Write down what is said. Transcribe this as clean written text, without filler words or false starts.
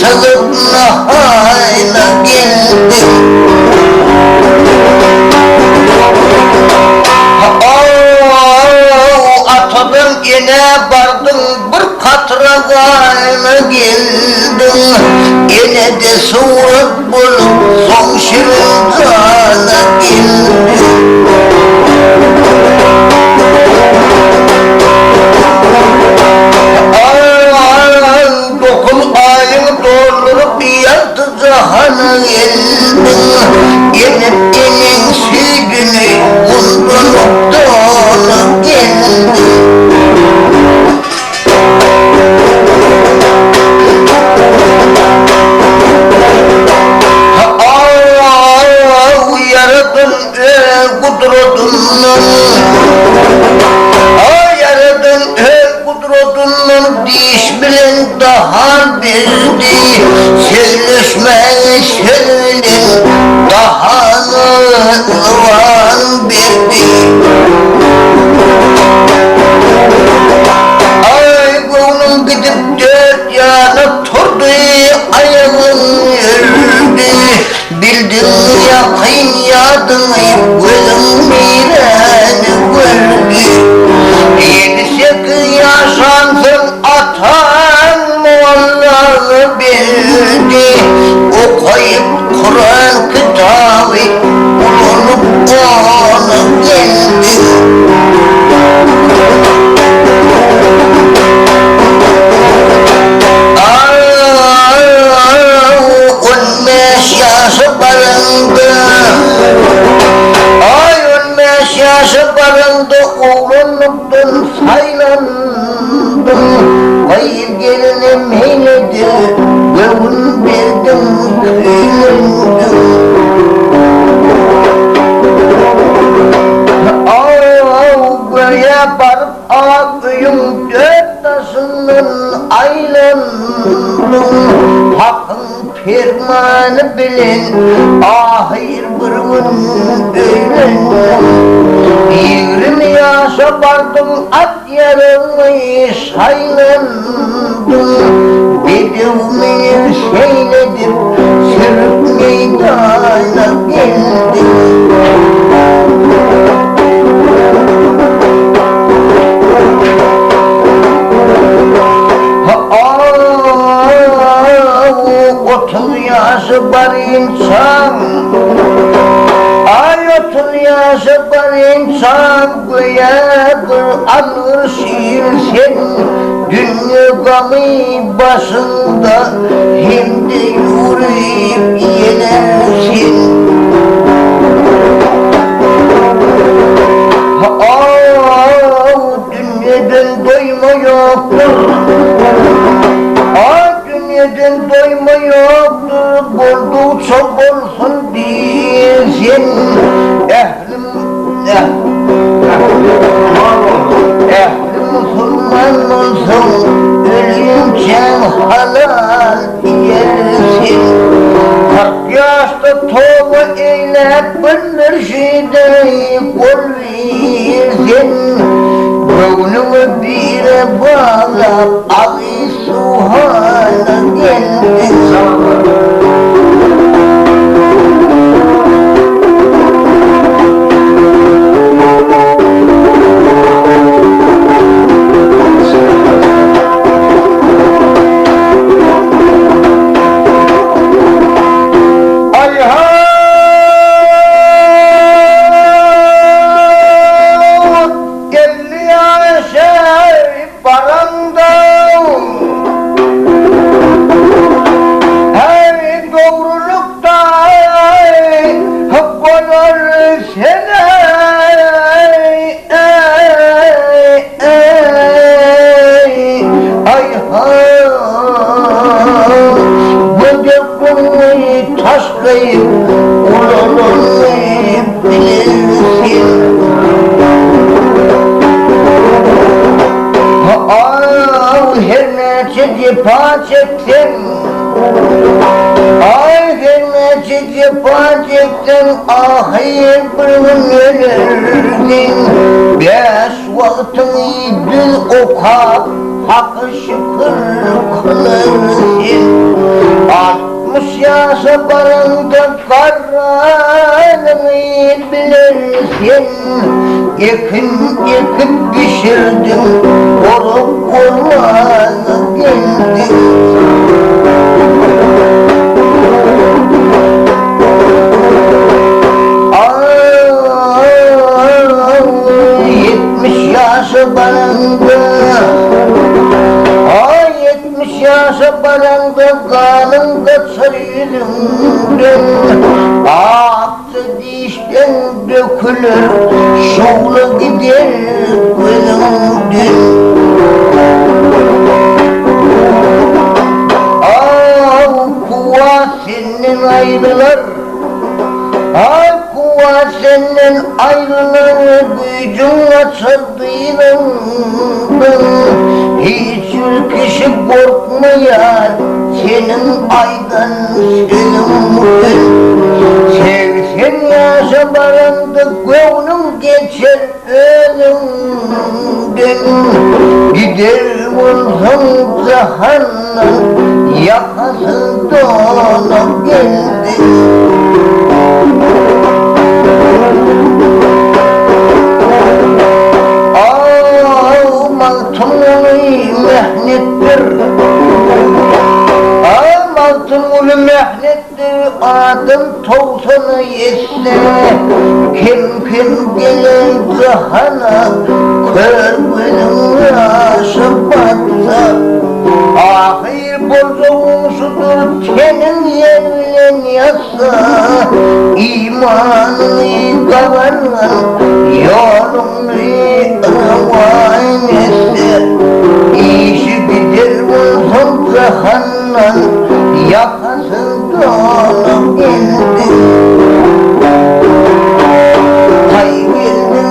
sığıpla hayla geldim. Atadım yine vardım bir katragayla geldim. Yine de surat bulup son şirinzana geldim. Dokun ayın doldurup yaltı cahana geldim. Yine enin sügünü kundurup dolu geldim. Yaradın kudretundan, yaradın kudretundan diş bilen daha bildi. Söyleşmeyi söylen daha nıvan bildi. Ay gönlüm gidip dört yana turdu, ayağın yürüdü. Bildim yakın yadını, gözüm mireni gördü. 7-8 yaşansın atan muallahı bildi. Okuyup Kur'an kitabı bulunup onu geldi. Yaşı barındı oğlunluktan saylandım. Hayır gelinim heyledir, gövün verdim kıyıldım. Göğe barıp ağıyım dört taşının aylandım. Hakkın fermanı bilen ahir bir gün öğlendim. 20 yaşa vardım at yarımı saylandım. Bedevimin şeyledir sürüp meydana geldim. Otuz yaşı var insan, ay 30 yaşı var insan, göğedir alır şiirsen. Dünya gamı başında hem de yürüyüp yenersin. Dünyadan doyma yoktur, dünyadan doyma yoktur, buldukça olsun diyesin. Ehlim Müslüman olsun, ölünce halal yersin. 40 yaşta tövbe eylep bir mürşide kul versin. Gönlümü bire bağlap ağır suhana geldin. Cefa çektim, ay hürmeti cefa çektim, ahir bir gün ölürdün. 5 vaktin idil okap hakkı şükür kılırsın. 60 yaşa barında kararını bilirsin. Ekin ekip pişirdin, orup kurbanı geldin. Yaşı barındı, 70 yaşı barındı, kanın kaçar yüzümden. Aktı dişten dökülür, şoğlu gider gülümden. Kuva senin ayrılır, kuva senin ayrılır, gücün açırdığından. Hiç kişi korkmayar senin aydan sülümden. 80 yaşa barındı, gönlüm geçer ölümden. Gider vursun cehennem, yakası donup geldi. Altın mehnettir, adım toğsanı yetse. Kim gelir cihana, kör benim yaşı batsa. Ahir bozuğusudur senin yerlen yasa. İmanını kavarlan, yolunu ıvayn etse. İşi gider bulsun cehennem, yakası donup geldi. Hay geldin